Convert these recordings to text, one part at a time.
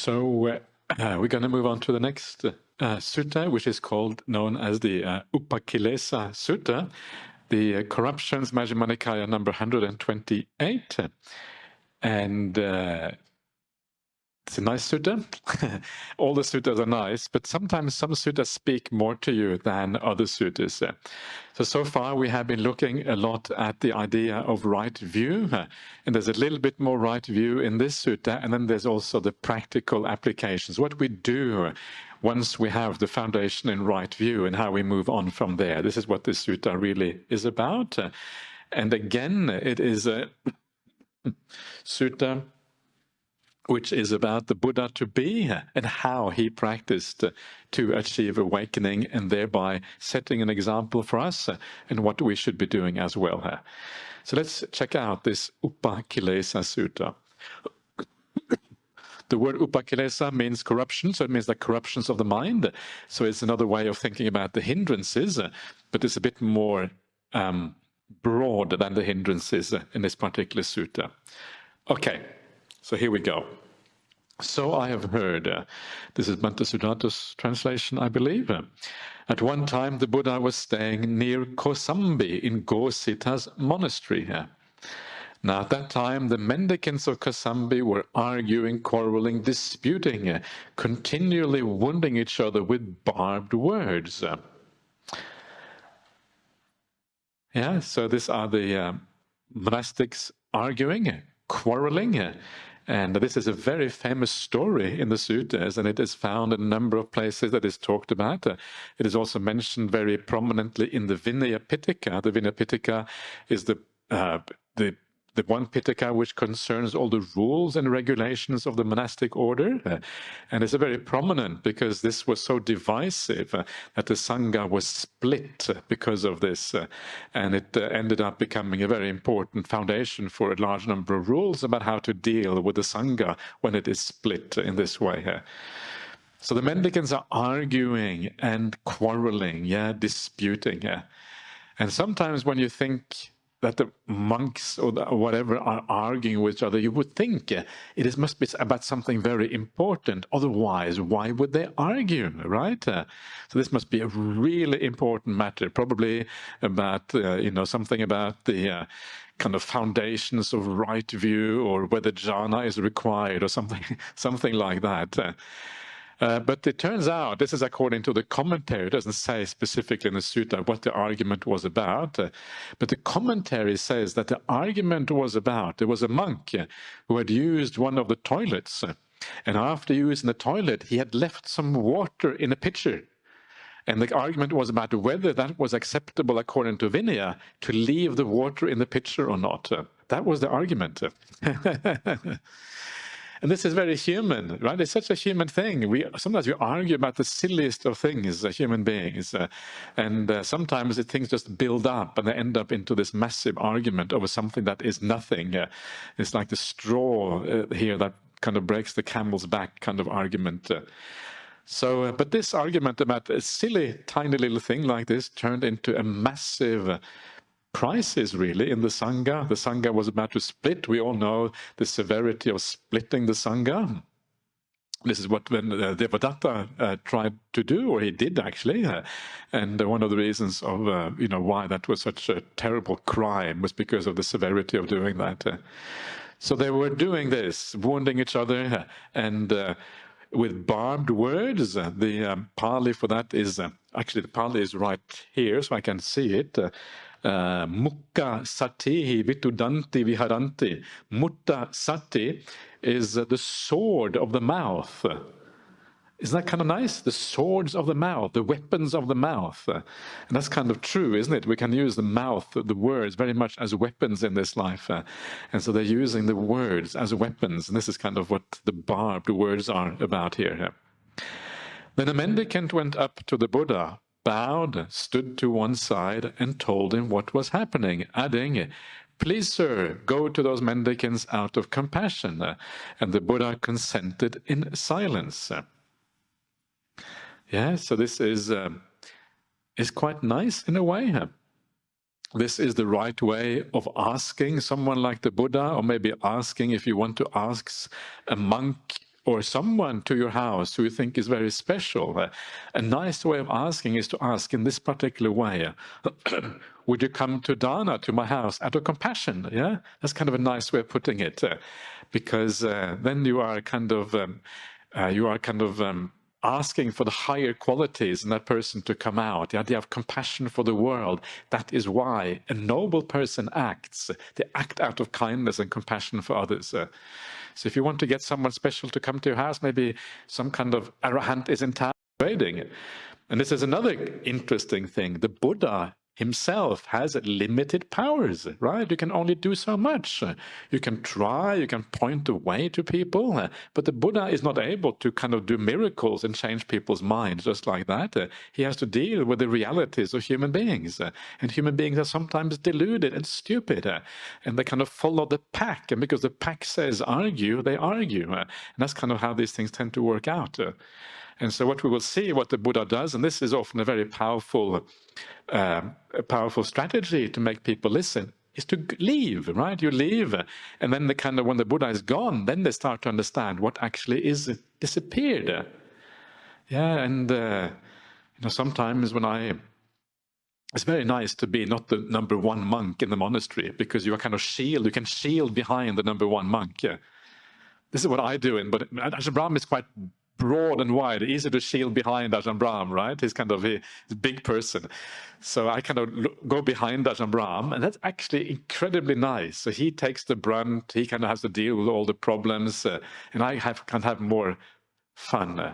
So we're going to move on to the next sutta, which is known as the Upakkilesa Sutta, the Corruptions, Majjhima Nikaya number 128. And it's a nice sutta. All the suttas are nice, but sometimes some suttas speak more to you than other suttas. So far we have been looking a lot at the idea of right view, and there's a little bit more right view in this sutta, and then there's also the practical applications, what we do once we have the foundation in right view and how we move on from there. This is what this sutta really is about. And again, it is a sutta which is about the Buddha to be and how he practiced to achieve awakening, and thereby setting an example for us and what we should be doing as well. So let's check out this Upakkilesa Sutta. The word Upakkilesa means corruption, so it means like corruptions of the mind. So it's another way of thinking about the hindrances, but it's a bit more broad than the hindrances in this particular sutta. Okay. So here we go. So I have heard, this is Bhante Sudatta's translation, I believe. At one time the Buddha was staying near Kosambi in Gosita's monastery. Now at that time the mendicants of Kosambi were arguing, quarreling, disputing, continually wounding each other with barbed words. Yeah, so these are the monastics arguing, quarreling. And this is a very famous story in the suttas, and it is found in a number of places that is talked about. It is also mentioned very prominently in the Vinaya Pitaka. The Vinaya Pitaka is the one Pitaka which concerns all the rules and regulations of the monastic order. And it's very prominent because this was so divisive that the Sangha was split because of this. And it ended up becoming a very important foundation for a large number of rules about how to deal with the Sangha when it is split in this way. So the mendicants are arguing and quarreling, disputing. And sometimes when you think that the monks or whatever are arguing with each other, you would think must be about something very important. Otherwise, why would they argue, right? So this must be a really important matter, probably about, something about the kind of foundations of right view, or whether jhana is required or something like that. But it turns out, this is according to the commentary, it doesn't say specifically in the sutta what the argument was about, but the commentary says that the argument was about, there was a monk who had used one of the toilets, and after using the toilet he had left some water in a pitcher. And the argument was about whether that was acceptable according to Vinaya to leave the water in the pitcher or not. That was the argument. And this is very human, right? It's such a human thing. Sometimes we argue about the silliest of things as human beings. And sometimes things just build up and they end up into this massive argument over something that is nothing. It's like the straw here that kind of breaks the camel's back kind of argument. But this argument about a silly, tiny little thing like this turned into a massive crisis, really, in the Sangha. The Sangha was about to split. We all know the severity of splitting the Sangha. This is what Devadatta tried to do, or he did actually. And one of the reasons of why that was such a terrible crime was because of the severity of doing that. So they were doing this, wounding each other, and with barbed words. The Pali for that is actually the Pali is right here, so I can see it. Mukha satihi vitudanti viharanti. Mutta sati is the sword of the mouth. Isn't that kind of nice? The swords of the mouth, the weapons of the mouth. And that's kind of true, isn't it? We can use the mouth, the words, very much as weapons in this life. And so they're using the words as weapons. And this is kind of what the barbed words are about here. Then a mendicant went up to the Buddha, bowed, stood to one side, and told him what was happening, adding, "Please, sir, go to those mendicants out of compassion." And the Buddha consented in silence. So this is quite nice in a way. This is the right way of asking someone like the Buddha, or maybe asking, if you want to ask a monk or someone to your house who you think is very special, a nice way of asking is to ask in this particular way. Would you come to dana, to my house, out of compassion? Yeah, that's kind of a nice way of putting it, because then you are kind of asking for the higher qualities in that person to come out. The idea of compassion for the world. That is why a noble person acts. They act out of kindness and compassion for others. So if you want to get someone special to come to your house, maybe some kind of arahant is in town waiting. And this is another interesting thing. The Buddha himself has limited powers, right? You can only do so much. You can try, you can point the way to people, but the Buddha is not able to kind of do miracles and change people's minds just like that. He has to deal with the realities of human beings. And human beings are sometimes deluded and stupid. And they kind of follow the pack. And because the pack says argue, they argue. And that's kind of how these things tend to work out. And so what we will see, what the Buddha does, and this is often a very powerful strategy to make people listen, is to leave, right? You leave, and then when the Buddha is gone, then they start to understand what actually is disappeared. Yeah, and sometimes it's very nice to be not the number one monk in the monastery, because you are kind of you can shield behind the number one monk. Yeah. This is what I do, but Ajahn Brahmali is quite broad and wide, easy to shield behind Ajahn Brahm, right? He's kind of a big person. So I kind of go behind Ajahn Brahm, and that's actually incredibly nice. So he takes the brunt, he kind of has to deal with all the problems, and I can have more fun.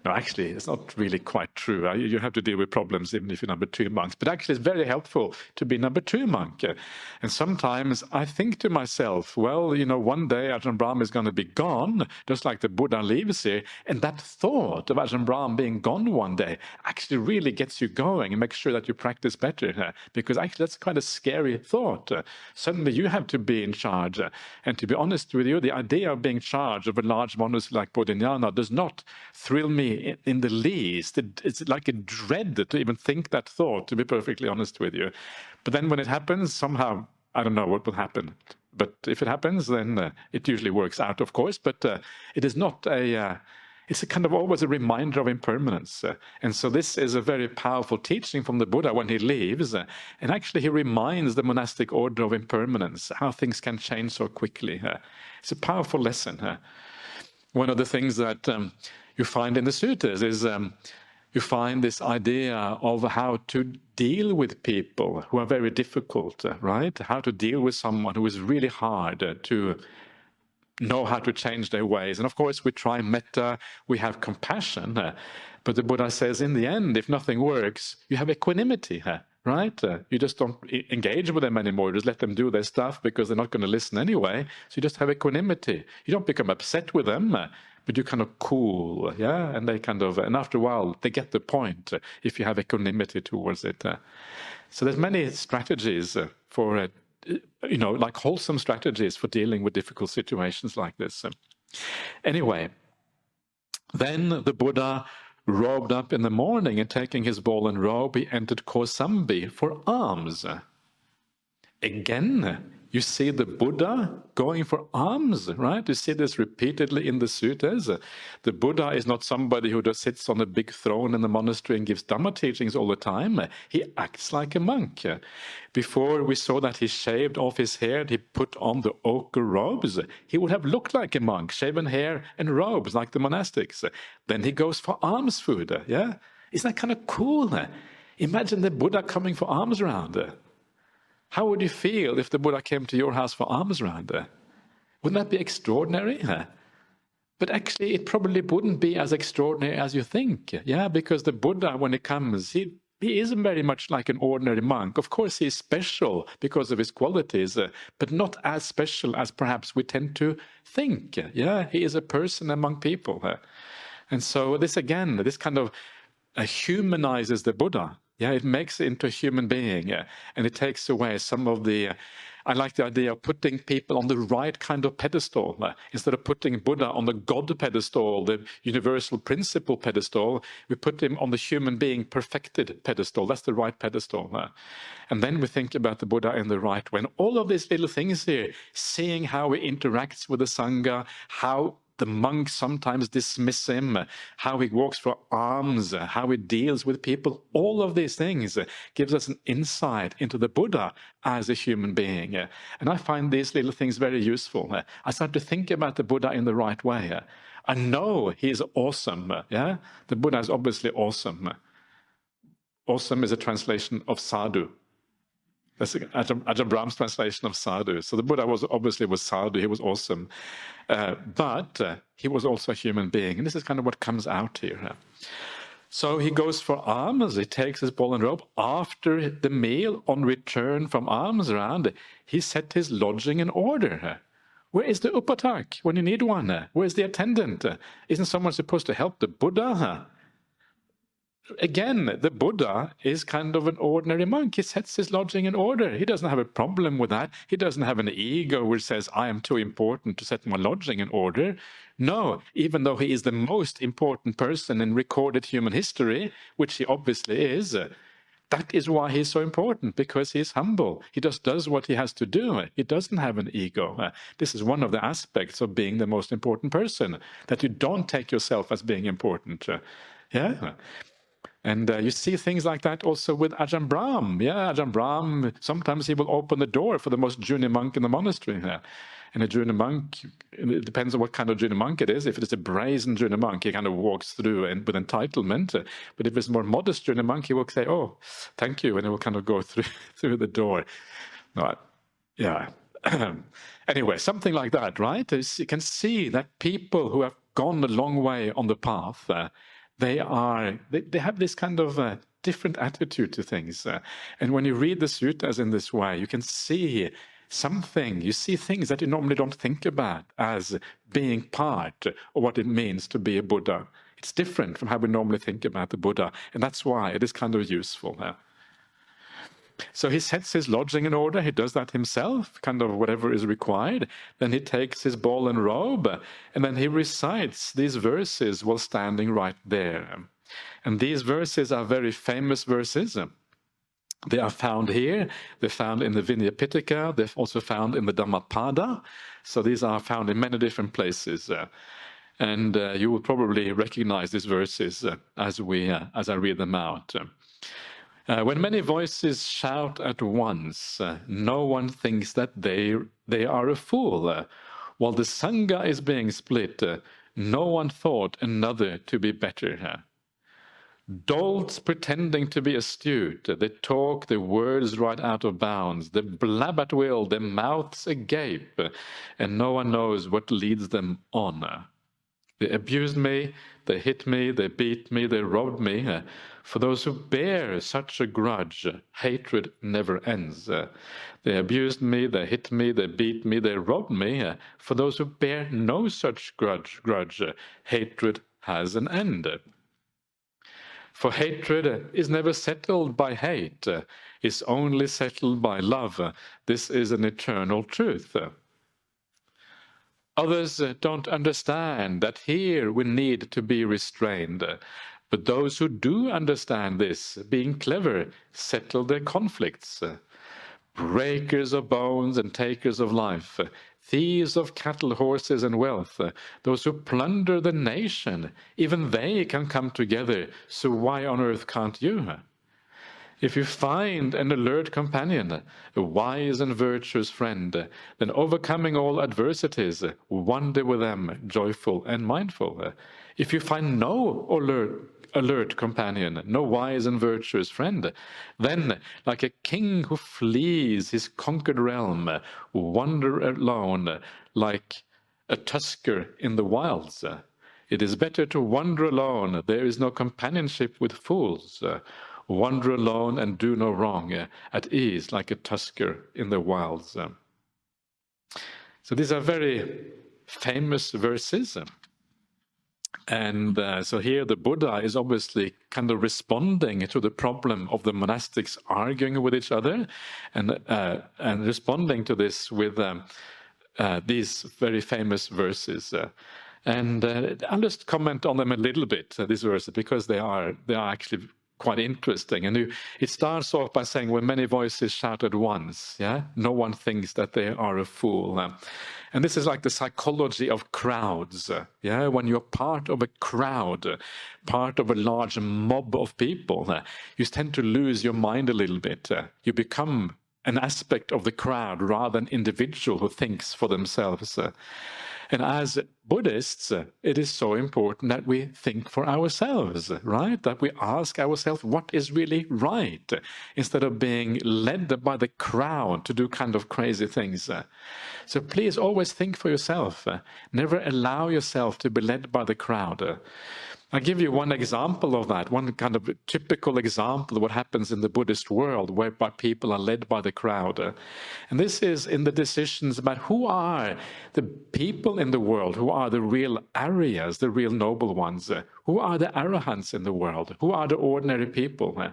No, actually, it's not really quite true. You have to deal with problems even if you're number two monks. But actually, it's very helpful to be number two monk. And sometimes I think to myself, well, one day Ajahn Brahm is going to be gone, just like the Buddha leaves here. And that thought of Ajahn Brahm being gone one day actually really gets you going and makes sure that you practice better. Because actually, that's quite a scary thought. Suddenly, you have to be in charge. And to be honest with you, the idea of being in charge of a large monastery like Bodhinyana does not thrill me in the least. It's like a dread to even think that thought, to be perfectly honest with you. But then when it happens, somehow, I don't know what will happen. But if it happens, then it usually works out, of course. But it is not it's a kind of always a reminder of impermanence. And so this is a very powerful teaching from the Buddha when he leaves. And actually he reminds the monastic order of impermanence, how things can change so quickly. It's a powerful lesson. One of the things that you find in the suttas is you find this idea of how to deal with people who are very difficult, right? How to deal with someone who is really hard to know how to change their ways. And of course, we try metta, we have compassion, but the Buddha says in the end, if nothing works, you have equanimity, right? You just don't engage with them anymore. Just let them do their stuff because they're not going to listen anyway. So you just have equanimity. You don't become upset with them, but you kind of cool, yeah? And they and after a while, they get the point if you have equanimity towards it. So there's many strategies for, like wholesome strategies for dealing with difficult situations like this. Anyway, then the Buddha robed up in the morning, and taking his ball and robe, he entered Kosambi for alms. Again, you see the Buddha going for alms, right? You see this repeatedly in the suttas. The Buddha is not somebody who just sits on a big throne in the monastery and gives Dhamma teachings all the time. He acts like a monk. Before we saw that he shaved off his hair, he put on the ochre robes. He would have looked like a monk, shaven hair and robes like the monastics. Then he goes for alms food, yeah? Isn't that kind of cool? Imagine the Buddha coming for alms round. How would you feel if the Buddha came to your house for alms round? Wouldn't that be extraordinary? But actually, it probably wouldn't be as extraordinary as you think. Yeah, because the Buddha, when he comes, he isn't very much like an ordinary monk. Of course, he's special because of his qualities, but not as special as perhaps we tend to think. Yeah, he is a person among people. And so this kind of humanizes the Buddha. Yeah, it makes it into a human being, and it takes away some of the... I like the idea of putting people on the right kind of pedestal. Instead of putting Buddha on the God pedestal, the universal principle pedestal, we put him on the human being perfected pedestal. That's the right pedestal. And then we think about the Buddha in the right way. And all of these little things here, seeing how he interacts with the Sangha, how the monks sometimes dismiss him, how he walks for alms, how he deals with people. All of these things gives us an insight into the Buddha as a human being. And I find these little things very useful. I start to think about the Buddha in the right way. I know he's awesome. Yeah, the Buddha is obviously awesome. Awesome is a translation of sadhu. That's Ajahn Brahm's translation of sadhu. So the Buddha was sadhu, he was awesome. But he was also a human being. And this is kind of what comes out here. So he goes for alms, he takes his ball and robe. After the meal, on return from alms round, he set his lodging in order. Where is the upatak when you need one? Where's the attendant? Isn't someone supposed to help the Buddha? Again, the Buddha is kind of an ordinary monk. He sets his lodging in order. He doesn't have a problem with that. He doesn't have an ego which says, I am too important to set my lodging in order. No, even though he is the most important person in recorded human history, which he obviously is, that is why he's so important, because he's humble. He just does what he has to do. He doesn't have an ego. This is one of the aspects of being the most important person, that you don't take yourself as being important. Yeah. And you see things like that also with Ajahn Brahm. Yeah, Ajahn Brahm, sometimes he will open the door for the most junior monk in the monastery. And a junior monk, it depends on what kind of junior monk it is. If it is a brazen junior monk, he kind of walks through and with entitlement. But if it's a more modest junior monk, he will say, oh, thank you, and he will kind of go through the door. Right. Yeah. Anyway, something like that, right? You can see that people who have gone a long way on the path, they have this kind of different attitude to things. And when you read the suttas in this way, you can see something, you see things that you normally don't think about as being part of what it means to be a Buddha. It's different from how we normally think about the Buddha, and that's why it is kind of useful. So he sets his lodging in order, he does that himself, kind of whatever is required. Then he takes his ball and robe, and then he recites these verses while standing right there. And these verses are very famous verses. They are found here, they're found in the Vinaya Pitaka, they're also found in the Dhammapada. So these are found in many different places. And you will probably recognize these verses as I read them out. When many voices shout at once, no one thinks that they are a fool. While the Sangha is being split, no one thought another to be better. Dolts pretending to be astute, they talk their words right out of bounds, they blab at will, their mouths agape, and no one knows what leads them on. They abused me, they hit me, they beat me, they robbed me. For those who bear such a grudge, hatred never ends. They abused me, they hit me, they beat me, they robbed me. For those who bear no such grudge, hatred has an end. For hatred is never settled by hate, is only settled by love. This is an eternal truth. Others don't understand that here we need to be restrained. But those who do understand this, being clever, settle their conflicts. Breakers of bones and takers of life, thieves of cattle, horses, and wealth, those who plunder the nation, even they can come together, so why on earth can't you? If you find an alert companion, a wise and virtuous friend, then overcoming all adversities, wander with them, joyful and mindful. If you find no alert companion, no wise and virtuous friend, then, like a king who flees his conquered realm, wander alone like a tusker in the wilds. It is better to wander alone, there is no companionship with fools. Wander alone and do no wrong, at ease like a tusker in the wilds. So these are very famous verses. And so here the Buddha is obviously kind of responding to the problem of the monastics arguing with each other, and responding to this with these very famous verses. And I'll just comment on them a little bit, these verses, because they are actually quite interesting. And it starts off by saying, when many voices shout at once, yeah, no one thinks that they are a fool. And this is like the psychology of crowds. Yeah, when you're part of a crowd, part of a large mob of people, you tend to lose your mind a little bit. You become an aspect of the crowd rather than an individual who thinks for themselves. And as Buddhists, it is so important that we think for ourselves, right? That we ask ourselves what is really right, instead of being led by the crowd to do kind of crazy things. So please always think for yourself. Never allow yourself to be led by the crowd. I'll give you one example of that, one kind of typical example of what happens in the Buddhist world, whereby people are led by the crowd. And this is in the decisions about who are the people in the world, who are the real Aryas, the real noble ones, who are the Arahants in the world, who are the ordinary people.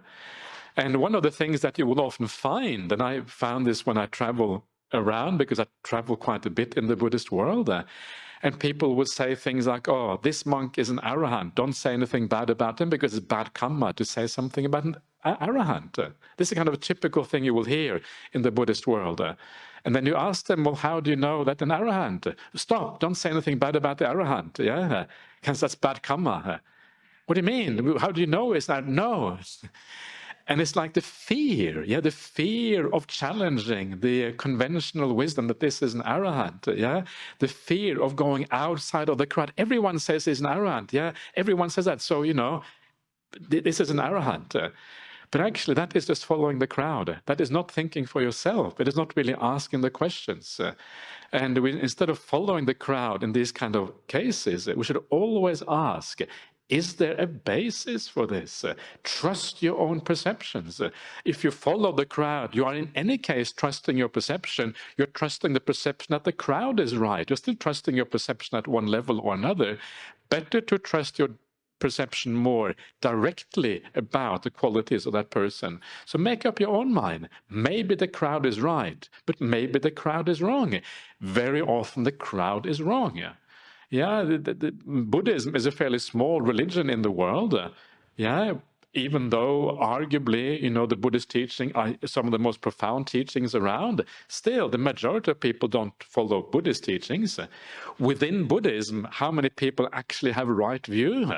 And one of the things that you will often find, and I found this when I travel around, because I travel quite a bit in the Buddhist world, and people would say things like, oh, this monk is an arahant. Don't say anything bad about him because it's bad karma to say something about an arahant. This is kind of a typical thing you will hear in the Buddhist world. And then you ask them, well, how do you know that an arahant? Stop, don't say anything bad about the arahant. Yeah, because that's bad karma. What do you mean? How do you know? Is that no? And it's like the fear, the fear of challenging the conventional wisdom that this is an arahant, the fear of going outside of the crowd. Everyone says he's an arahant, everyone says that. So, this is an arahant. But actually, that is just following the crowd. That is not thinking for yourself. It is not really asking the questions. And instead of following the crowd in these kind of cases, we should always ask, is there a basis for this? Trust your own perceptions. If you follow the crowd, you are in any case trusting your perception. You're trusting the perception that the crowd is right. You're still trusting your perception at one level or another. Better to trust your perception more directly about the qualities of that person. So make up your own mind. Maybe the crowd is right, but maybe the crowd is wrong. Very often the crowd is wrong. The Buddhism is a fairly small religion in the world. Even though arguably, the Buddhist teaching are some of the most profound teachings around, still the majority of people don't follow Buddhist teachings. Within Buddhism, how many people actually have a right view?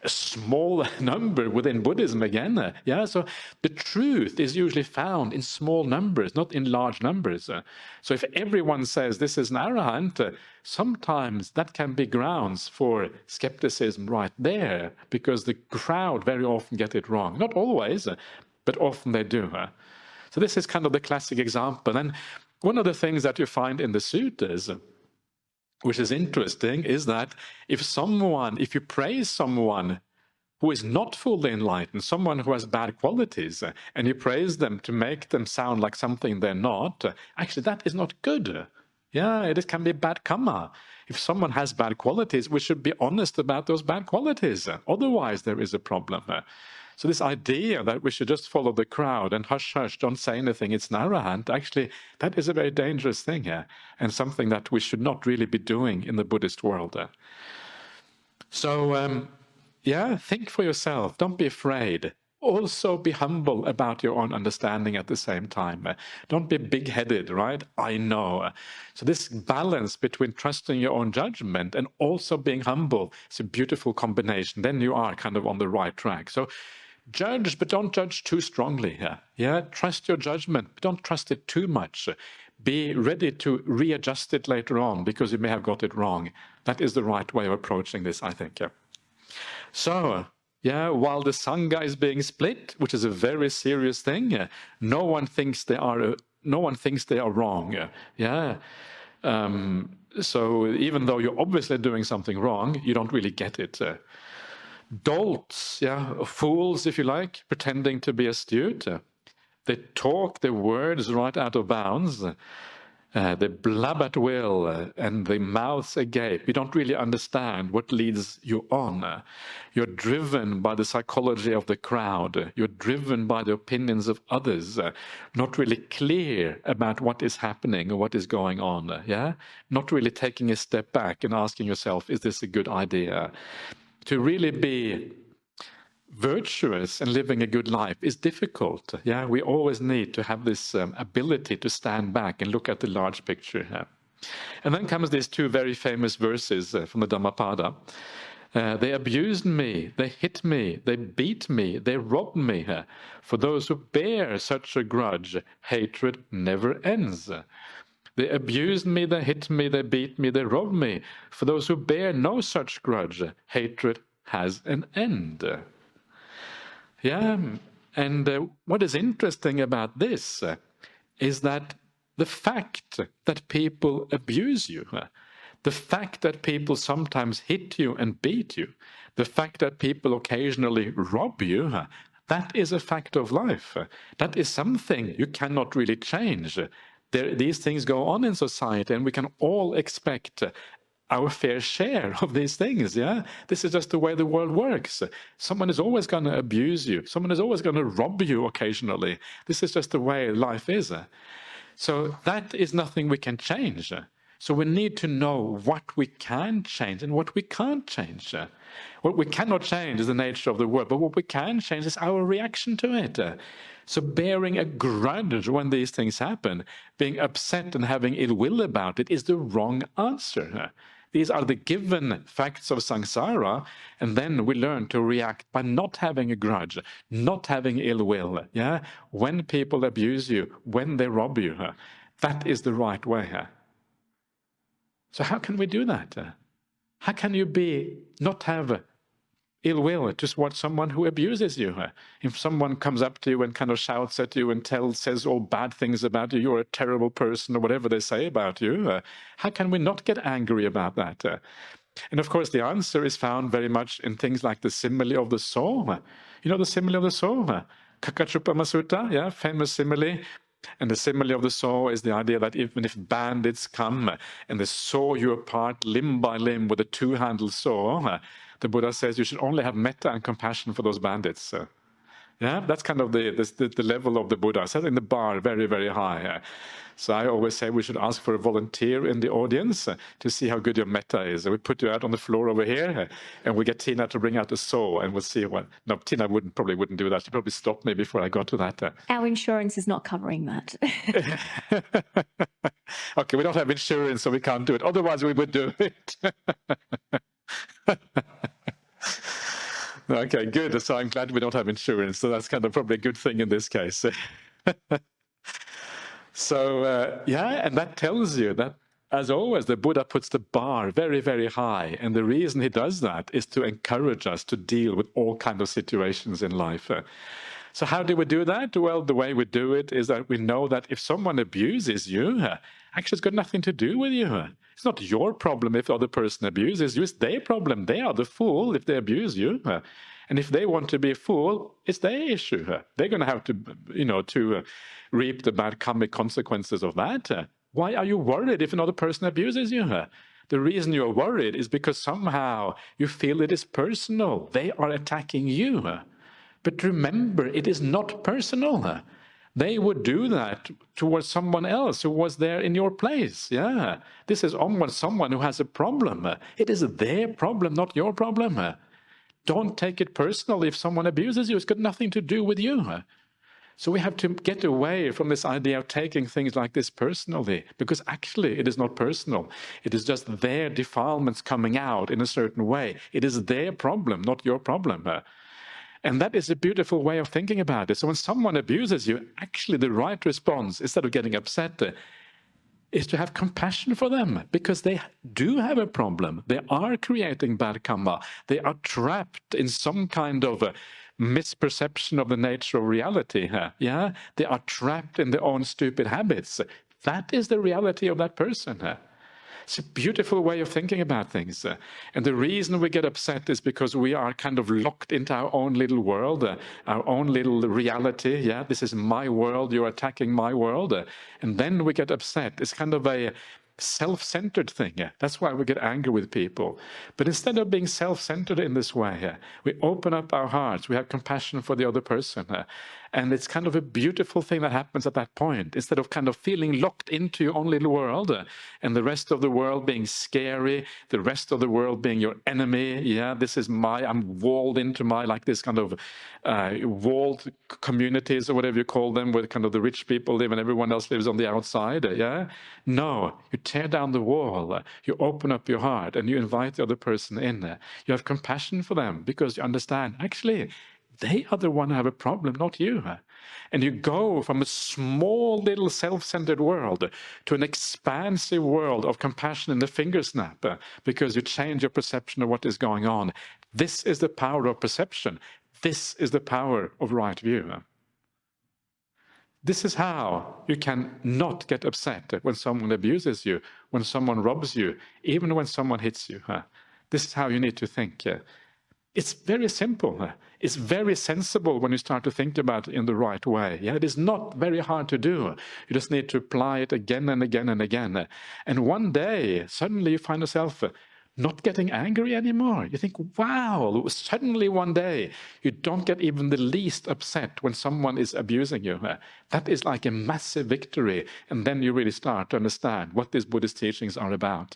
A small number within Buddhism again. So the truth is usually found in small numbers, not in large numbers. So if everyone says this is an arahant, sometimes that can be grounds for skepticism right there, because the crowd very often get it wrong. Not always, but often they do. So this is kind of the classic example. And one of the things that you find in the suttas, which is interesting, is that if you praise someone who is not fully enlightened, someone who has bad qualities, and you praise them to make them sound like something they're not, actually that is not good. It can be bad karma. If someone has bad qualities, we should be honest about those bad qualities. Otherwise, there is a problem. So this idea that we should just follow the crowd and hush, hush, don't say anything, it's an arahant, actually, that is a very dangerous thing, and something that we should not really be doing in the Buddhist world. So, think for yourself. Don't be afraid. Also be humble about your own understanding at the same time. Don't be big-headed, right? I know. So this balance between trusting your own judgment and also being humble is a beautiful combination. Then you are kind of on the right track. So judge, but don't judge too strongly. Trust your judgment, but don't trust it too much. Be ready to readjust it later on because you may have got it wrong. That is the right way of approaching this, I think. So, while the Sangha is being split, which is a very serious thing, no one thinks they are wrong. So even though you're obviously doing something wrong, you don't really get it. Dolts, fools, if you like, pretending to be astute. They talk their words right out of bounds. They blab at will, and their mouths agape. You don't really understand what leads you on. You're driven by the psychology of the crowd. You're driven by the opinions of others, not really clear about what is happening or what is going on. Not really taking a step back and asking yourself, is this a good idea? To really be virtuous and living a good life is difficult. Yeah, we always need to have this ability to stand back and look at the large picture. And then comes these two very famous verses from the Dhammapada. They abused me, they hit me, they beat me, they robbed me. For those who bear such a grudge, hatred never ends. They abused me, they hit me, they beat me, they robbed me. For those who bear no such grudge, hatred has an end. Yeah, and what is interesting about this is that the fact that people abuse you, the fact that people sometimes hit you and beat you, the fact that people occasionally rob you, that is a fact of life. That is something you cannot really change. These things go on in society, and we can all expect our fair share of these things. Yeah, this is just the way the world works. Someone is always going to abuse you. Someone is always going to rob you occasionally. This is just the way life is. So that is nothing we can change. So we need to know what we can change and what we can't change. What we cannot change is the nature of the world, but what we can change is our reaction to it. So bearing a grudge when these things happen, being upset and having ill will about it is the wrong answer. These are the given facts of samsara, and then we learn to react by not having a grudge, not having ill will. Yeah, when people abuse you, when they rob you, that is the right way. So how can we do that? How can you not have ill will towards someone who abuses you? If someone comes up to you and kind of shouts at you and says all bad things about you, you're a terrible person, or whatever they say about you, how can we not get angry about that? And of course, the answer is found very much in things like the simile of the saw. You know the simile of the saw? Kakachupama Sutta, yeah, famous simile. And the simile of the saw is the idea that even if bandits come and they saw you apart limb by limb with a two-handled saw, the Buddha says you should only have metta and compassion for those bandits. Yeah, that's kind of the level of the Buddha, setting the bar very, very high. So I always say we should ask for a volunteer in the audience to see how good your metta is. We put you out on the floor over here, and we get Tina to bring out a saw, and we'll see what. No, Tina probably wouldn't do that. She'd probably stop me before I got to that. Our insurance is not covering that. Okay, we don't have insurance, so we can't do it. Otherwise, we would do it. Okay, good. So I'm glad we don't have insurance. So that's kind of probably a good thing in this case. So, yeah, and that tells you that, as always, the Buddha puts the bar very, very high. And the reason he does that is to encourage us to deal with all kinds of situations in life. So how do we do that? Well, the way we do it is that we know that if someone abuses you, actually it's got nothing to do with you. It's not your problem if the other person abuses you. It's their problem. They are the fool if they abuse you. And if they want to be a fool, it's their issue. They're going to have to, to reap the bad karmic consequences of that. Why are you worried if another person abuses you? The reason you're worried is because somehow you feel it is personal. They are attacking you. But remember, it is not personal. They would do that towards someone else who was there in your place. Yeah, this is someone who has a problem. It is their problem, not your problem. Don't take it personally if someone abuses you. It's got nothing to do with you. So we have to get away from this idea of taking things like this personally, because actually it is not personal. It is just their defilements coming out in a certain way. It is their problem, not your problem. And that is a beautiful way of thinking about it. So when someone abuses you, actually the right response, instead of getting upset, is to have compassion for them, because they do have a problem. They are creating bad karma. They are trapped in some kind of a misperception of the nature of reality. Yeah, they are trapped in their own stupid habits. That is the reality of that person. It's a beautiful way of thinking about things. And the reason we get upset is because we are kind of locked into our own little world, our own little reality. Yeah, this is my world, you're attacking my world. And then we get upset. It's kind of a self-centered thing. That's why we get angry with people. But instead of being self-centered in this way, we open up our hearts, we have compassion for the other person, And it's kind of a beautiful thing that happens at that point. Instead of kind of feeling locked into your own little world and the rest of the world being scary, the rest of the world being your enemy. Yeah, this is I'm walled into my, like this kind of walled communities or whatever you call them, where kind of the rich people live and everyone else lives on the outside. Yeah, no, you tear down the wall, you open up your heart and you invite the other person in. You have compassion for them because you understand, actually, they are the one who have a problem, not you. And you go from a small little self-centered world to an expansive world of compassion in the finger snap because you change your perception of what is going on. This is the power of perception. This is the power of right view. This is how you can not get upset when someone abuses you, when someone robs you, even when someone hits you. This is how you need to think. It's very simple. It's very sensible when you start to think about it in the right way. Yeah, it is not very hard to do. You just need to apply it again and again and again. And one day, suddenly you find yourself not getting angry anymore. You think, wow, suddenly one day you don't get even the least upset when someone is abusing you. That is like a massive victory. And then you really start to understand what these Buddhist teachings are about.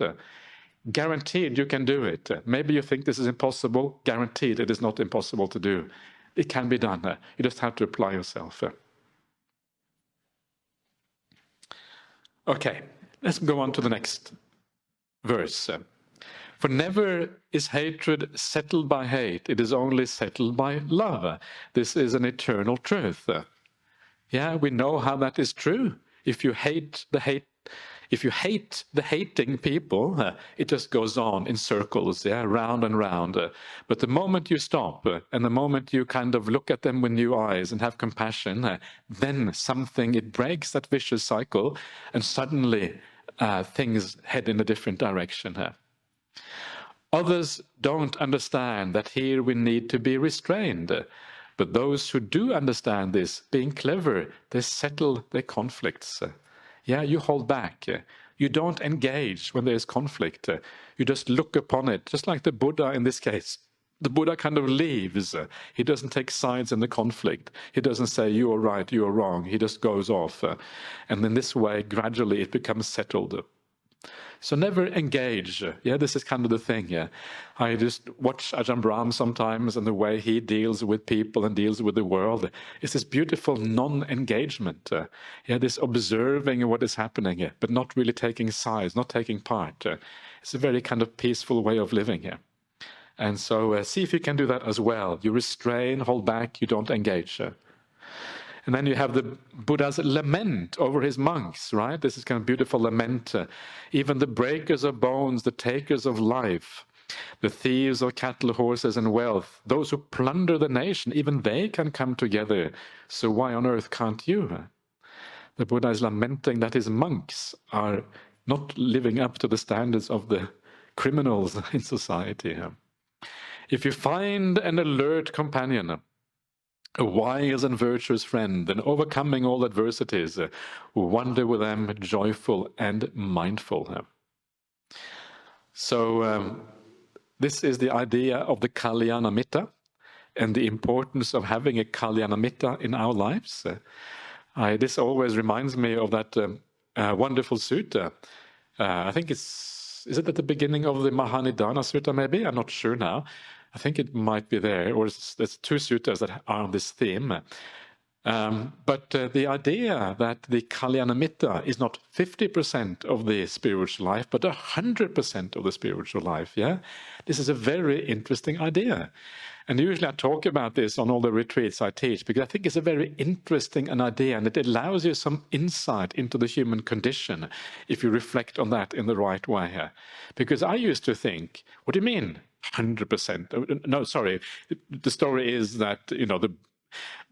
Guaranteed you can do it. Maybe you think this is impossible. Guaranteed it is not impossible to do. It can be done. You just have to apply yourself. Okay, let's go on to the next verse. For never is hatred settled by hate. It is only settled by love. This is an eternal truth. Yeah, we know how that is true. If you hate the hating people, it just goes on in circles, yeah, round and round. But the moment you stop and the moment you kind of look at them with new eyes and have compassion, then it breaks that vicious cycle and suddenly things head in a different direction. Others don't understand that here we need to be restrained. But those who do understand this, being clever, they settle their conflicts. Yeah, you hold back. You don't engage when there is conflict. You just look upon it, just like the Buddha in this case. The Buddha kind of leaves. He doesn't take sides in the conflict. He doesn't say, you are right, you are wrong. He just goes off. And in this way, gradually it becomes settled. So never engage. Yeah, this is kind of the thing. Yeah, I just watch Ajahn Brahmali sometimes, and the way he deals with people and deals with the world is this beautiful non-engagement. Yeah, this observing what is happening, but not really taking sides, not taking part. It's a very kind of peaceful way of living here. And so see if you can do that as well. You restrain, hold back, you don't engage. And then you have the Buddha's lament over his monks, right? This is kind of beautiful lament. Even the breakers of bones, the takers of life, the thieves of cattle, horses, and wealth, those who plunder the nation, even they can come together. So why on earth can't you? The Buddha is lamenting that his monks are not living up to the standards of the criminals in society. If you find an alert companion, a wise and virtuous friend, and overcoming all adversities, wander with them joyful and mindful. So this is the idea of the Kalyana Mitta and the importance of having a Kalyana Mitta in our lives. This always reminds me of that wonderful sutta. I think is it at the beginning of the Mahanidana Sutta maybe? I'm not sure now. I think it might be there, or there's two suttas that are on this theme. But the idea that the Kalyana Mitta is not 50% of the spiritual life, but 100% of the spiritual life, yeah? This is a very interesting idea. And usually I talk about this on all the retreats I teach, because I think it's a very interesting idea, and it allows you some insight into the human condition if you reflect on that in the right way. Because I used to think, what do you mean 100%? No, sorry. The story is that,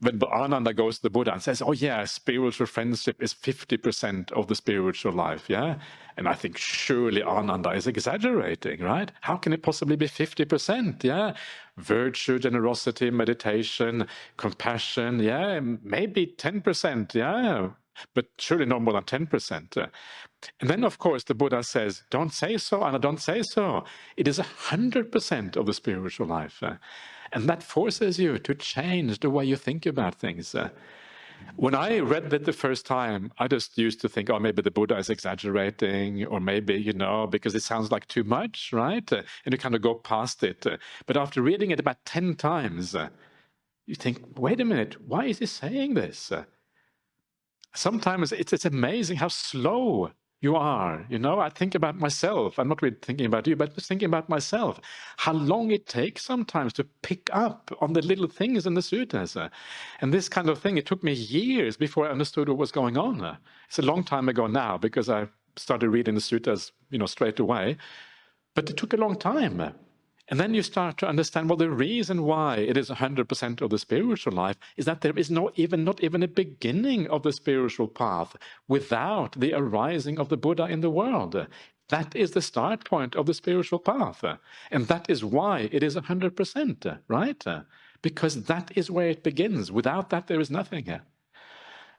when Ananda goes to the Buddha and says, oh yeah, spiritual friendship is 50% of the spiritual life, yeah? And I think surely Ananda is exaggerating, right? How can it possibly be 50%, yeah? Virtue, generosity, meditation, compassion, yeah? Maybe 10%, yeah? But surely no more than 10%. And then, of course, the Buddha says, don't say so, Anna, don't say so. It is 100% of the spiritual life. And that forces you to change the way you think about things. When I read that the first time, I just used to think, oh, maybe the Buddha is exaggerating, or maybe, because it sounds like too much, right? And you kind of go past it. But after reading it about 10 times, you think, wait a minute, why is he saying this? Sometimes it's amazing how slow you are. I think about myself. I'm not really thinking about you, but just thinking about myself. How long it takes sometimes to pick up on the little things in the suttas. And this kind of thing, it took me years before I understood what was going on. It's a long time ago now because I started reading the suttas, straight away. But it took a long time. And then you start to understand, well, the reason why it is 100% of the spiritual life is that there is not even a beginning of the spiritual path without the arising of the Buddha in the world. That is the start point of the spiritual path. And that is why it is 100%, right? Because that is where it begins. Without that, there is nothing.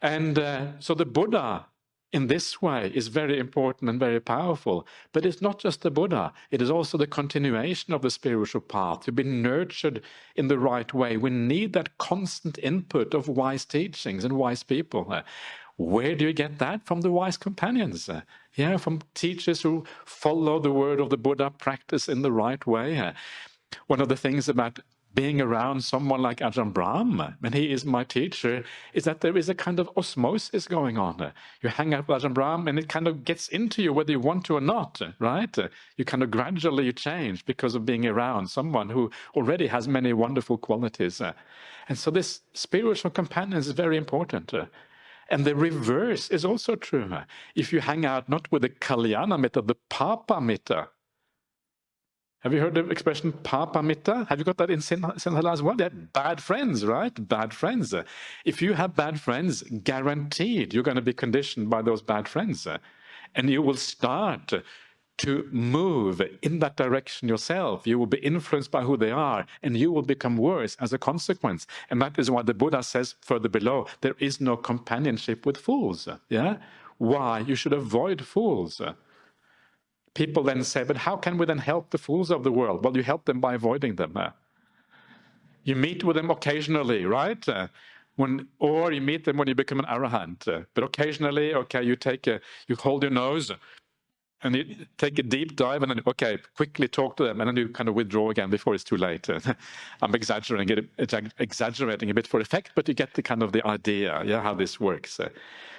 And so the Buddha, in this way, is very important and very powerful. But it's not just the Buddha. It is also the continuation of the spiritual path, to be nurtured in the right way. We need that constant input of wise teachings and wise people. Where do you get that? From the wise companions. From teachers who follow the word of the Buddha, practice in the right way. One of the things about being around someone like Ajahn Brahmali, and he is my teacher, is that there is a kind of osmosis going on. You hang out with Ajahn Brahmali and it kind of gets into you whether you want to or not, right? You kind of gradually change because of being around someone who already has many wonderful qualities. And so this spiritual companion is very important. And the reverse is also true. If you hang out not with the Kalyana Metta, the Papa Metta. Have you heard the expression Papa Metta? Have you got that in Sinhala as well? They're bad friends, right? Bad friends. If you have bad friends, guaranteed you're going to be conditioned by those bad friends. And you will start to move in that direction yourself. You will be influenced by who they are, and you will become worse as a consequence. And that is why the Buddha says further below, there is no companionship with fools. Why? You should avoid fools. People then say, but how can we then help the fools of the world? Well, you help them by avoiding them. You meet with them occasionally, right? Or you meet them when you become an arahant. But occasionally, okay, you hold your nose and you take a deep dive and then, okay, quickly talk to them, and then you kind of withdraw again before it's too late. I'm exaggerating a bit for effect, but you get the kind of the idea, how this works.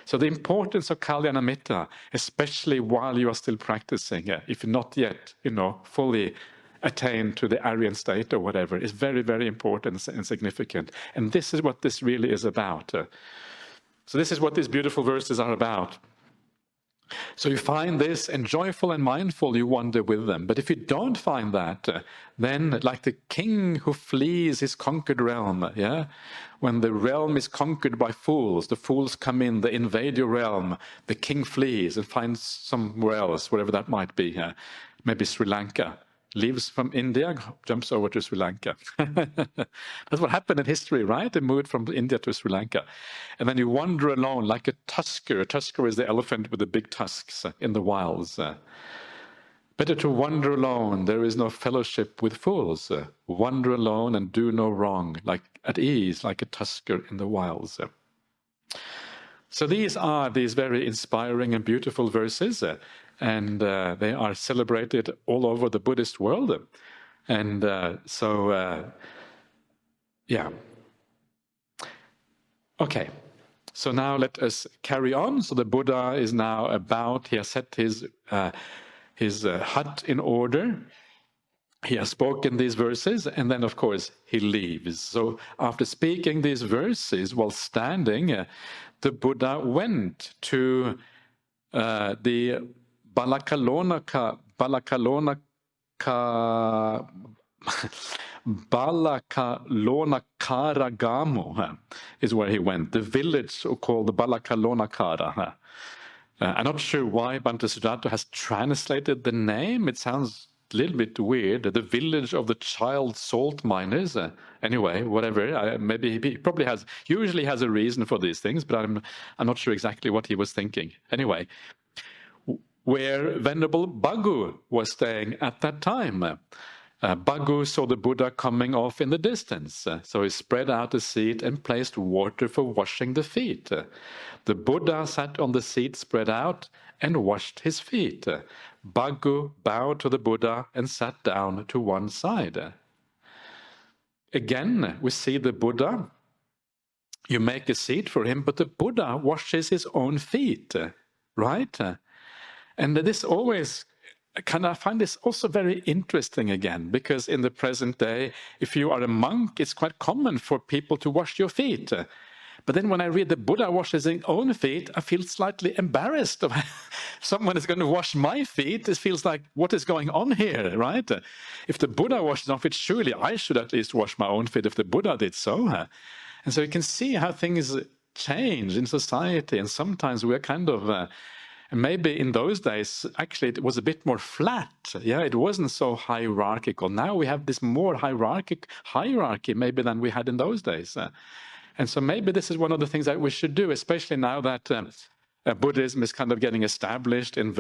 So the importance of Kalyana Mitta, especially while you are still practicing, if not yet, fully attained to the Aryan state or whatever, is very, very important and significant. And this is what this really is about. So this is what these beautiful verses are about. So you find this, and joyful and mindful, you wander with them. But if you don't find that, then like the king who flees his conquered realm, when the realm is conquered by fools, the fools come in, they invade your realm, the king flees and finds somewhere else, wherever that might be, maybe Sri Lanka. Leaves from India, jumps over to Sri Lanka. That's what happened in history, right? They moved from India to Sri Lanka. And then you wander alone like a tusker. A tusker is the elephant with the big tusks in the wilds. Better to wander alone. There is no fellowship with fools. Wander alone and do no wrong, like at ease, like a tusker in the wilds. So these are these very inspiring and beautiful verses. And they are celebrated all over the Buddhist world. And Okay, so now let us carry on. So the Buddha is now he has set his hut in order. He has spoken these verses, and then, of course, he leaves. So after speaking these verses while standing, the Buddha went to the Balakalonaka Balakalonakara is where he went. The village called the Balakalonakara. I'm not sure why Bhante Sujato has translated the name. It sounds a little bit weird. The village of the child salt miners. Anyway, whatever. Maybe he probably usually has a reason for these things, but I'm not sure exactly what he was thinking. Anyway, where Venerable Bhagu was staying at that time. Bhagu saw the Buddha coming off in the distance, so he spread out the seat and placed water for washing the feet. The Buddha sat on the seat spread out and washed his feet. Bhagu bowed to the Buddha and sat down to one side. Again, we see the Buddha. You make a seat for him, but the Buddha washes his own feet, right? And this always I find this also very interesting again, because in the present day, if you are a monk, it's quite common for people to wash your feet. But then when I read the Buddha washes his own feet, I feel slightly embarrassed. Someone is going to wash my feet. It feels like, what is going on here, right? If the Buddha washes his own feet, surely I should at least wash my own feet if the Buddha did so. And so you can see how things change in society. And sometimes we're kind of... And maybe in those days, actually, it was a bit more flat. Yeah, it wasn't so hierarchical. Now we have this more hierarchy maybe than we had in those days. And so maybe this is one of the things that we should do, especially now that Buddhism is kind of getting established in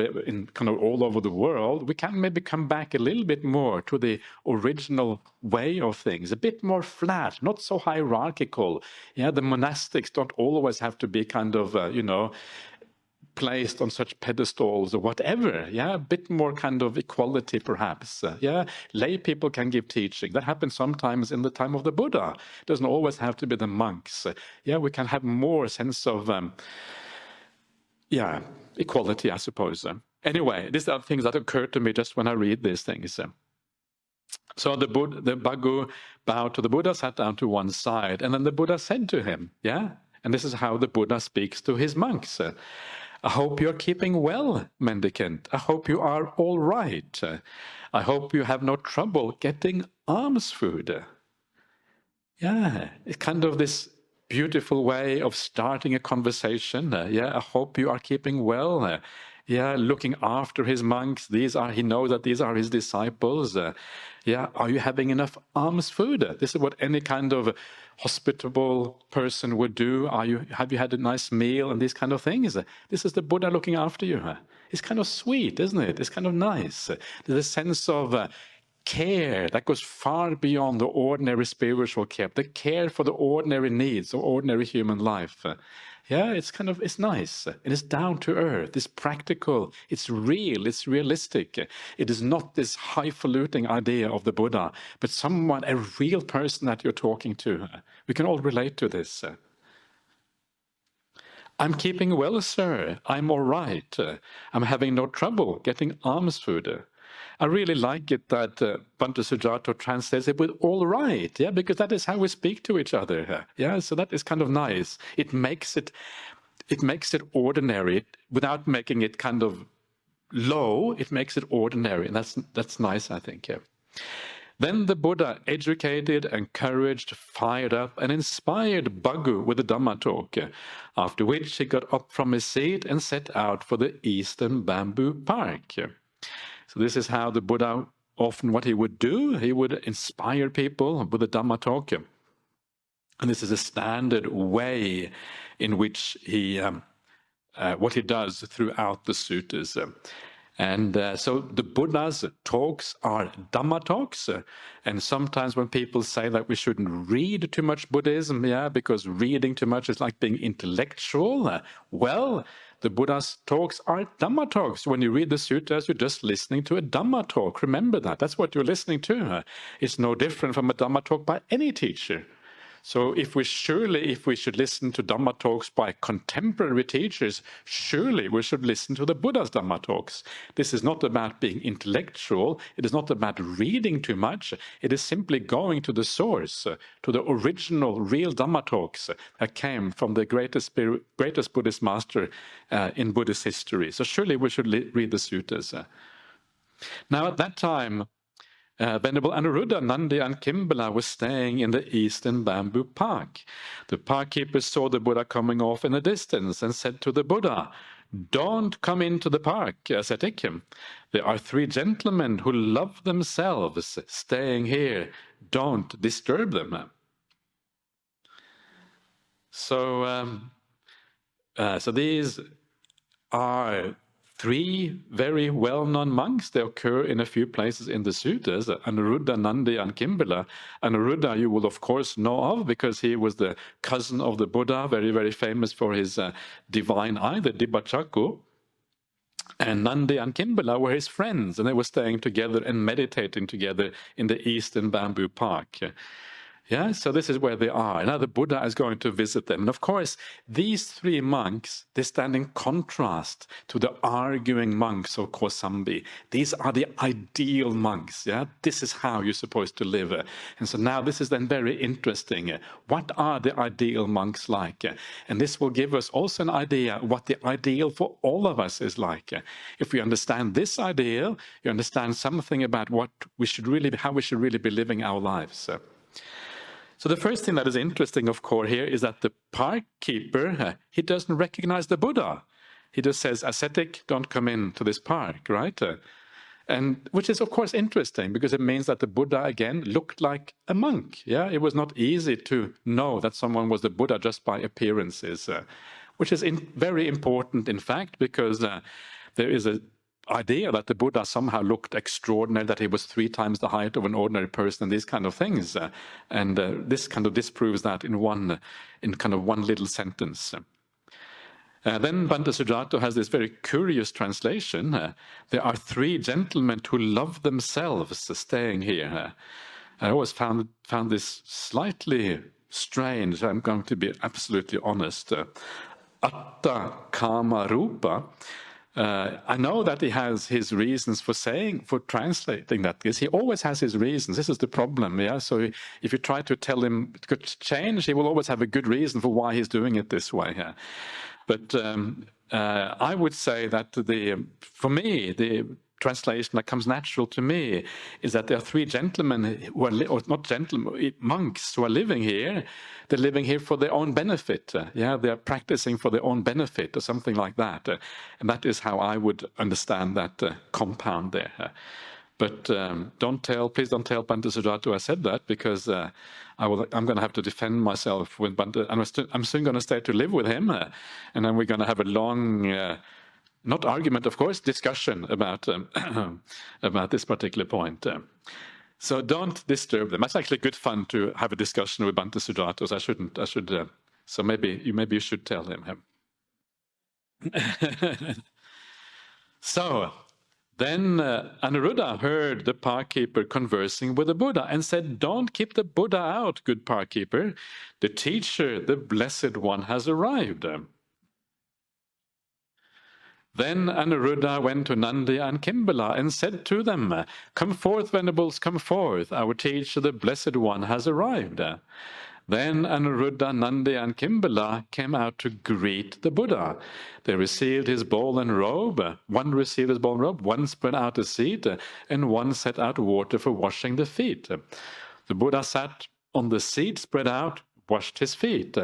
kind of all over the world. We can maybe come back a little bit more to the original way of things, a bit more flat, not so hierarchical. Yeah, the monastics don't always have to be kind of, placed on such pedestals or whatever. Yeah, a bit more kind of equality perhaps. Yeah, lay people can give teaching. That happened sometimes in the time of the Buddha. It doesn't always have to be the monks. Yeah, we can have more sense of equality, I suppose. Anyway, these are things that occur to me just when I read these things. So the Bhagu bowed to the Buddha, sat down to one side, and then the Buddha said to him, and this is how the Buddha speaks to his monks. I hope you're keeping well, mendicant. I hope you are all right. I hope you have no trouble getting alms food. Yeah, it's kind of this beautiful way of starting a conversation. I hope you are keeping well. Looking after his monks. He knows that these are his disciples. Are you having enough alms food? This is what any kind of hospitable person would do. Have you had a nice meal and these kind of things? This is the Buddha looking after you. It's kind of sweet, isn't it? It's kind of nice. There's a sense of care that goes far beyond the ordinary spiritual care, the care for the ordinary needs of ordinary human life. It's nice, and it's down to earth, it's practical, it's real, it's realistic. It is not this highfalutin idea of the Buddha, but a real person that you're talking to. We can all relate to this. I'm keeping well, sir. I'm all right. I'm having no trouble getting alms food. I really like it that Bhante Sujato translates it with all right, because that is how we speak to each other. So that is kind of nice. It makes it ordinary without making it kind of low. It makes it ordinary, and that's nice, I think. Then the Buddha educated, encouraged, fired up, and inspired Bhagu with the Dhamma talk, after which he got up from his seat and set out for the Eastern Bamboo Park. So this is how the Buddha, often what he would do, he would inspire people with the Dhamma talk. And this is a standard way in which what he does throughout the suttas. So the Buddha's talks are Dhamma talks. And sometimes when people say that we shouldn't read too much Buddhism, because reading too much is like being intellectual, the Buddha's talks are Dhamma talks. When you read the suttas, you're just listening to a Dhamma talk. Remember that. That's what you're listening to. It's no different from a Dhamma talk by any teacher. So if we should listen to Dhamma talks by contemporary teachers, surely we should listen to the Buddha's Dhamma talks. This is not about being intellectual. It is not about reading too much. It is simply going to the source, to the original, real Dhamma talks that came from the greatest Buddhist master in Buddhist history. So surely we should read the suttas. Now at that time, Venerable Anuruddha, Nandi and Kimbala were staying in the Eastern Bamboo Park. The park keeper saw the Buddha coming off in the distance and said to the Buddha, "Don't come into the park, ascetic. There are 3 gentlemen who love themselves staying here. Don't disturb them." So these are three very well-known monks. They occur in a few places in the suttas, Anuruddha, Nandi, and Kimbala. Anuruddha you will of course know of because he was the cousin of the Buddha, very, very famous for his divine eye, the Dibbachakku. And Nandi and Kimbala were his friends, and they were staying together and meditating together in the Eastern Bamboo Park. Yeah, so this is where they are. Now the Buddha is going to visit them. And of course, these three monks, they stand in contrast to the arguing monks of Kosambi. These are the ideal monks. Yeah, this is how you're supposed to live. And so now this is then very interesting. What are the ideal monks like? And this will give us also an idea what the ideal for all of us is like. If we understand this ideal, you understand something about what we should really, how we should really be living our lives. So the first thing that is interesting, of course, here is that the park keeper, he doesn't recognize the Buddha. He just says, ascetic, don't come into this park, right? And which is, of course, interesting because it means that the Buddha, again, looked like a monk. Yeah, it was not easy to know that someone was the Buddha just by appearances, which is very important, in fact, because there is a idea that the Buddha somehow looked extraordinary, that he was 3 times the height of an ordinary person, and these kind of things. And this kind of disproves that in kind of one little sentence. Then Bhante Sujato has this very curious translation. There are 3 gentlemen who love themselves staying here. I always found this slightly strange. I'm going to be absolutely honest. Atta Kama Rupa. I know that he has his reasons for translating that, because he always has his reasons. This is the problem, yeah? So if you try to tell him to change, he will always have a good reason for why he's doing it this way. Yeah? But I would say that for me, the translation that comes natural to me is that there are 3 gentlemen who are, or not gentlemen, monks who are living here. They're living here for their own benefit. Yeah, they're practicing for their own benefit or something like that. And that is how I would understand that compound there. But please don't tell Bhante Sujato I said that, because I'm going to have to defend myself with Bhante. I'm soon going to stay to live with him, and then we're going to have a long. Not argument, of course, discussion about about this particular point. So don't disturb them. It's actually good fun to have a discussion with Bhante Sujato. I should. So maybe you should tell him. So then Anuruddha heard the park keeper conversing with the Buddha and said, "Don't keep the Buddha out, good park keeper. The teacher, the Blessed One, has arrived." Then Anuruddha went to Nandi and Kimbala and said to them, "Come forth, Venerables, come forth. Our teacher, the Blessed One, has arrived." Then Anuruddha, Nandi, and Kimbala came out to greet the Buddha. They received his bowl and robe. One received his bowl and robe, one spread out a seat, and one set out water for washing the feet. The Buddha sat on the seat, spread out, washed his feet.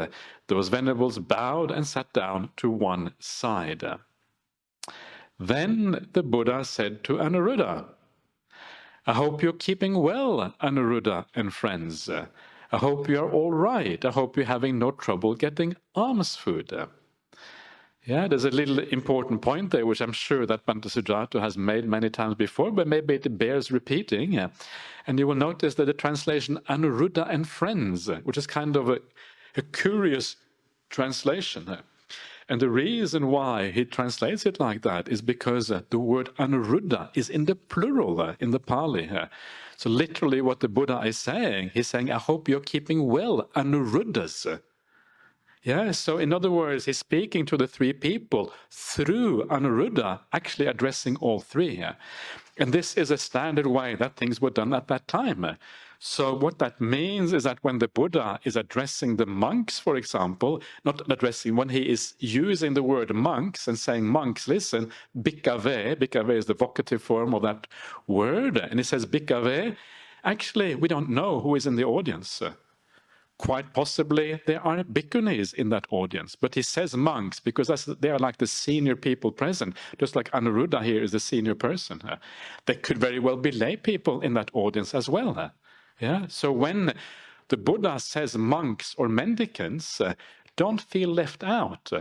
Those venerables bowed and sat down to one side. Then the Buddha said to Anuruddha, "I hope you're keeping well, Anuruddha and friends. I hope you're all right. I hope you're having no trouble getting alms food." Yeah, there's a little important point there, which I'm sure that Bhante Sujato has made many times before, but maybe it bears repeating. And you will notice that the translation Anuruddha and friends, which is kind of a curious translation. And the reason why he translates it like that is because the word Anuruddha is in the plural in the Pali. So literally what the Buddha is saying, he's saying, "I hope you're keeping well, Anuruddhas." Yeah, so in other words, he's speaking to the 3 people through Anuruddha, actually addressing all 3. And this is a standard way that things were done at that time. So what that means is that when the Buddha is addressing the monks, for example, when he is using the word monks and saying, "Monks, listen, bhikkhave is the vocative form of that word, and he says bhikkhave, actually we don't know who is in the audience. Quite possibly there are bhikkhunis in that audience, but he says monks because they are like the senior people present, just like Anuruddha here is the senior person. There could very well be lay people in that audience as well. Yeah. So when the Buddha says monks or mendicants, don't feel left out.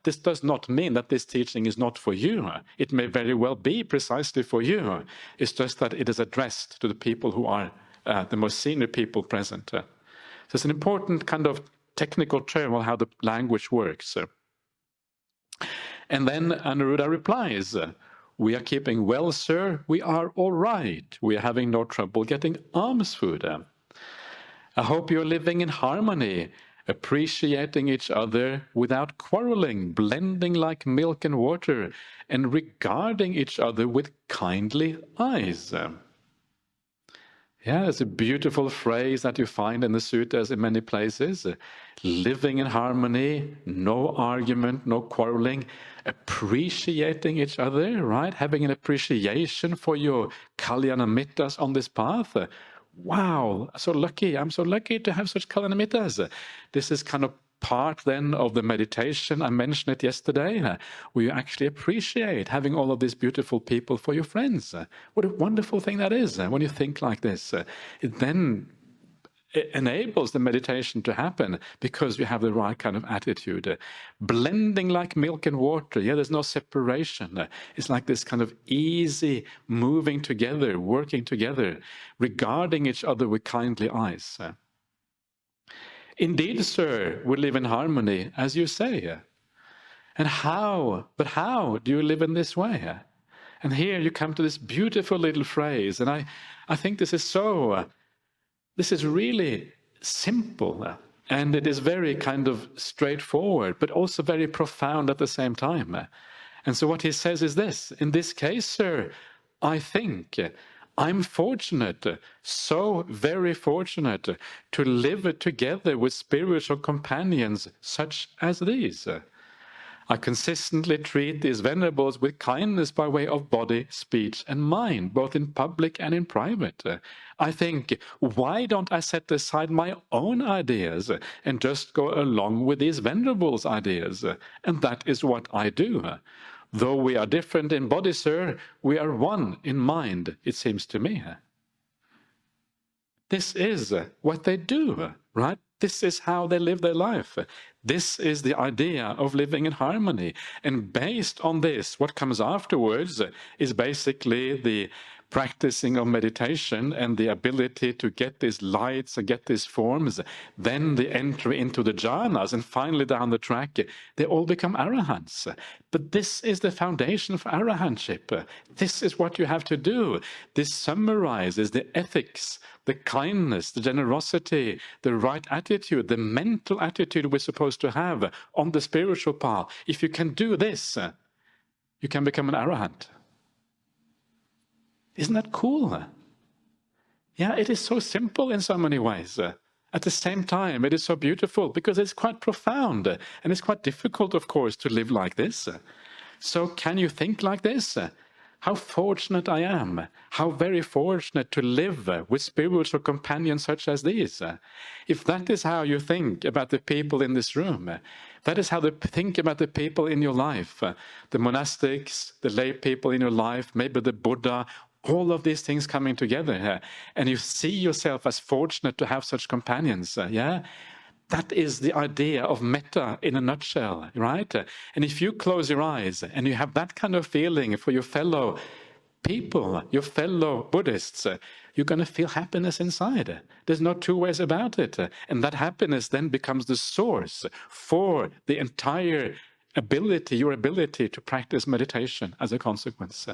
This does not mean that this teaching is not for you. It may very well be precisely for you. It's just that it is addressed to the people who are the most senior people present. So it's an important kind of technical term on how the language works. And then Anuruddha replies, "We are keeping well, sir. We are all right. We are having no trouble getting alms food. I hope you're living in harmony, appreciating each other without quarreling, blending like milk and water, and regarding each other with kindly eyes." It's a beautiful phrase that you find in the suttas in many places. Living in harmony, no argument, no quarreling, appreciating each other, right? Having an appreciation for your kalyana mittas on this path. Wow, so lucky. I'm so lucky to have such kalyana mittas. This is kind of part then of the meditation. I mentioned it yesterday, where you actually appreciate having all of these beautiful people for your friends. What a wonderful thing that is when you think like this. It then enables the meditation to happen because you have the right kind of attitude. Blending like milk and water. There's no separation. It's like this kind of easy moving together, working together, regarding each other with kindly eyes. Indeed, sir, we live in harmony, as you say. And how do you live in this way? And here you come to this beautiful little phrase, and I think this is really simple, and it is very kind of straightforward, but also very profound at the same time. And so what he says is this: in this case, sir, I think I'm fortunate, so very fortunate, to live together with spiritual companions such as these. I consistently treat these venerables with kindness by way of body, speech, and mind, both in public and in private. I think, why don't I set aside my own ideas and just go along with these venerables' ideas? And that is what I do. Though we are different in body, sir, we are one in mind, it seems to me. This is what they do, right? This is how they live their life. This is the idea of living in harmony. And based on this, what comes afterwards is basically the practicing of meditation and the ability to get these lights and get these forms, then the entry into the jhanas, and finally down the track, they all become arahants. But this is the foundation for arahantship. This is what you have to do. This summarizes the ethics, the kindness, the generosity, the right attitude, the mental attitude we're supposed to have on the spiritual path. If you can do this, you can become an arahant. Isn't that cool? It is so simple in so many ways. At the same time, it is so beautiful because it's quite profound, and it's quite difficult, of course, to live like this. So can you think like this? How fortunate I am, how very fortunate to live with spiritual companions such as these. If that is how you think about the people in this room, that is how you think about the people in your life, the monastics, the lay people in your life, maybe the Buddha, all of these things coming together here, and you see yourself as fortunate to have such companions, that is the idea of metta in a nutshell, right? And if you close your eyes and you have that kind of feeling for your fellow people, your fellow Buddhists, you're going to feel happiness inside. There's no two ways about it. And that happiness then becomes the source for the entire your ability to practice meditation as a consequence.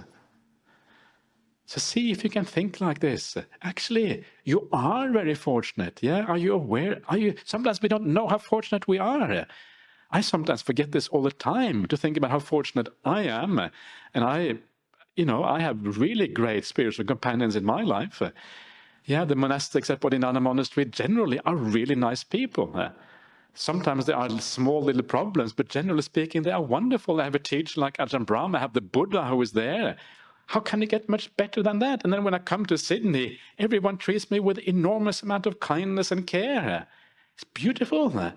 So see if you can think like this. Actually, you are very fortunate. Are you aware? Sometimes we don't know how fortunate we are. I sometimes forget this all the time, to think about how fortunate I am. And I have really great spiritual companions in my life. The monastics at Bodhinana Monastery generally are really nice people. Sometimes there are small little problems, but generally speaking, they are wonderful. I have a teacher like Ajahn Brahmali, I have the Buddha who is there. How can it get much better than that? And then when I come to Sydney, everyone treats me with enormous amount of kindness and care. It's beautiful.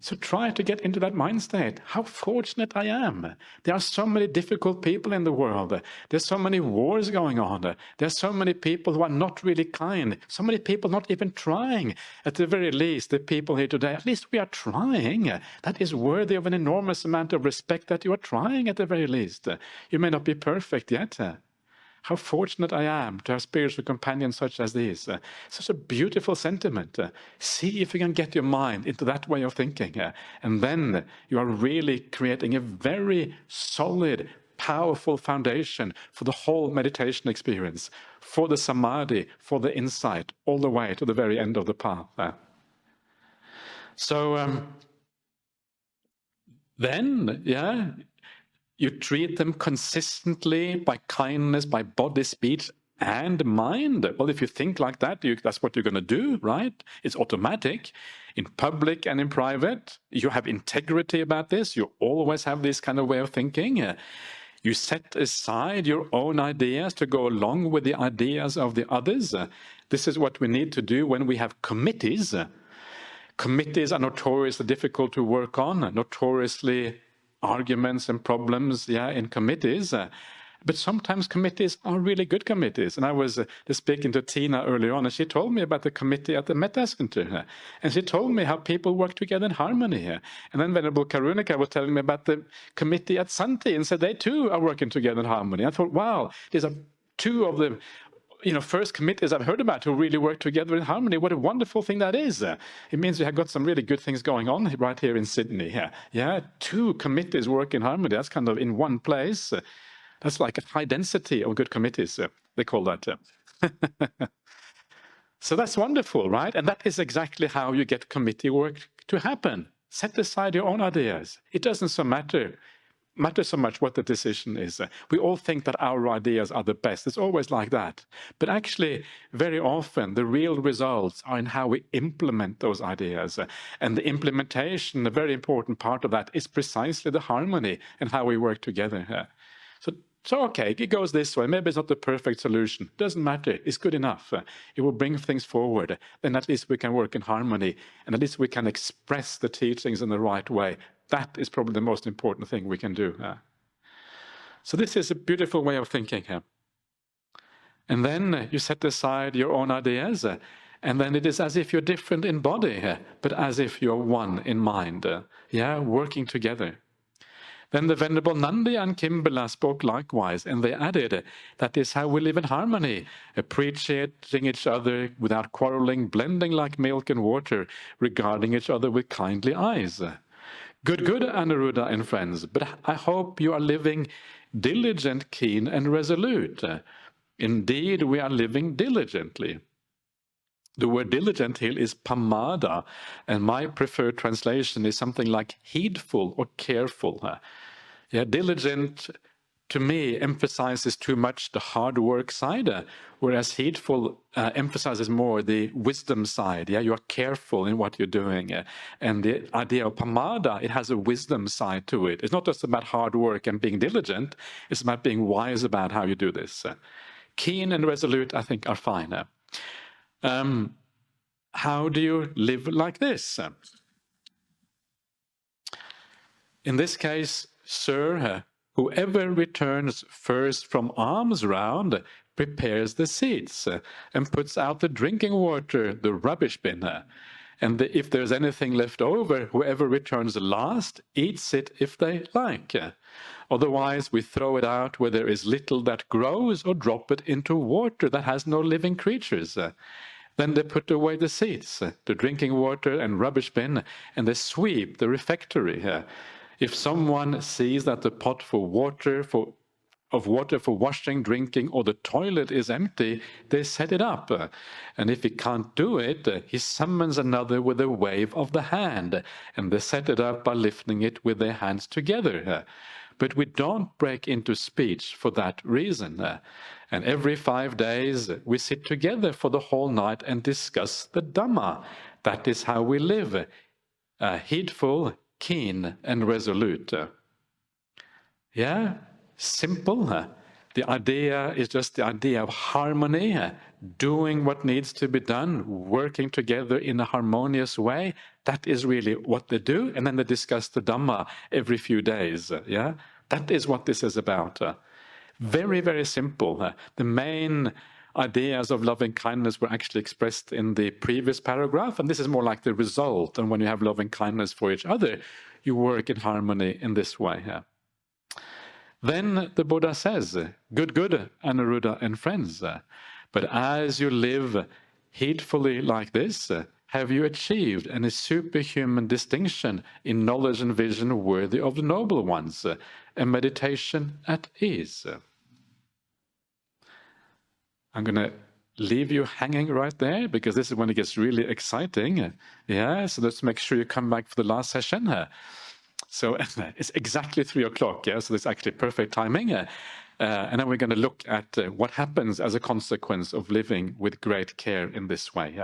So try to get into that mind state. How fortunate I am. There are so many difficult people in the world. There's so many wars going on. There's so many people who are not really kind. So many people not even trying. At the very least, the people here today, at least we are trying. That is worthy of an enormous amount of respect that you are trying at the very least. You may not be perfect yet. How fortunate I am to have spiritual companions such as these. Such a beautiful sentiment. See if you can get your mind into that way of thinking. And then you are really creating a very solid, powerful foundation for the whole meditation experience, for the samadhi, for the insight, all the way to the very end of the path. Then, you treat them consistently by kindness, by body, speech, and mind. Well, if you think like that, that's what you're going to do, right? It's automatic. In public and in private, you have integrity about this. You always have this kind of way of thinking. You set aside your own ideas to go along with the ideas of the others. This is what we need to do when we have committees. Committees are notoriously difficult to work on, notoriously arguments and problems in committees. But sometimes committees are really good committees. And I was speaking to Tina earlier on, and she told me about the committee at the Metta Center. And she told me how people work together in harmony. And then Venerable Karunika was telling me about the committee at Santi, and said they too are working together in harmony. I thought, wow, these are two of the first committees I've heard about who really work together in harmony. What a wonderful thing that is. It means we have got some really good things going on right here in Sydney. Two committees work in harmony. That's kind of in one place. That's like a high density of good committees, they call that. So that's wonderful, right? And that is exactly how you get committee work to happen. Set aside your own ideas. It doesn't matter so much what the decision is. We all think that our ideas are the best. It's always like that. But actually, very often, the real results are in how we implement those ideas. And the implementation, a very important part of that, is precisely the harmony and how we work together. So okay, it goes this way. Maybe it's not the perfect solution. Doesn't matter. It's good enough. It will bring things forward. Then at least we can work in harmony, and at least we can express the teachings in the right way. That is probably the most important thing we can do. So this is a beautiful way of thinking. And then you set aside your own ideas, and then it is as if you're different in body, but as if you're one in mind. Working together. Then the Venerable Nandi and Kimbala spoke likewise, and they added, that is how we live in harmony, appreciating each other without quarreling, blending like milk and water, regarding each other with kindly eyes. Good, Anuruddha and friends, but I hope you are living diligent, keen, and resolute. Indeed, we are living diligently. The word diligent here is pamada, and my preferred translation is something like heedful or careful. Diligent, to me, emphasizes too much the hard work side, whereas heedful emphasizes more the wisdom side. You are careful in what you're doing. And the idea of pamada, it has a wisdom side to it. It's not just about hard work and being diligent, it's about being wise about how you do this. Keen and resolute, I think, are fine. How do you live like this? In this case, sir, whoever returns first from alms round prepares the seats and puts out the drinking water, the rubbish bin. And if there's anything left over, whoever returns last eats it if they like. Otherwise, we throw it out where there is little that grows or drop it into water that has no living creatures. Then they put away the seats, the drinking water and rubbish bin, and they sweep the refectory. If someone sees that the pot for water for washing, drinking, or the toilet is empty, they set it up. And if he can't do it, he summons another with a wave of the hand, and they set it up by lifting it with their hands together. But we don't break into speech for that reason. And every 5 days we sit together for the whole night and discuss the Dhamma. That is how we live, heedful, keen, and resolute. Simple. The idea is just the idea of harmony, doing what needs to be done, working together in a harmonious way. That is really what they do. And then they discuss the Dhamma every few days. Yeah, that is what this is about. Very, very simple. The main ideas of loving kindness were actually expressed in the previous paragraph, and this is more like the result. And when you have loving kindness for each other, you work in harmony in this way. Then the Buddha says, good, good, Anuruddha and friends, but as you live heedfully like this, have you achieved any superhuman distinction in knowledge and vision worthy of the noble ones, and meditation at ease? I'm going to leave you hanging right there, because this is when it gets really exciting. Yeah, so let's make sure you come back for the last session. So it's exactly 3 o'clock, yeah, so it's actually perfect timing. And then we're going to look at what happens as a consequence of living with great care in this way.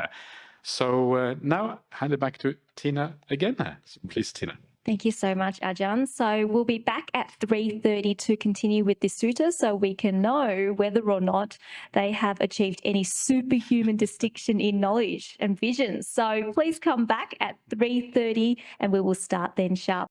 So now hand it back to Tina again. So please, Tina. Thank you so much, Ajahn. So we'll be back at 3:30 to continue with this sutta, so we can know whether or not they have achieved any superhuman distinction in knowledge and vision. So please come back at 3:30 and we will start then sharp.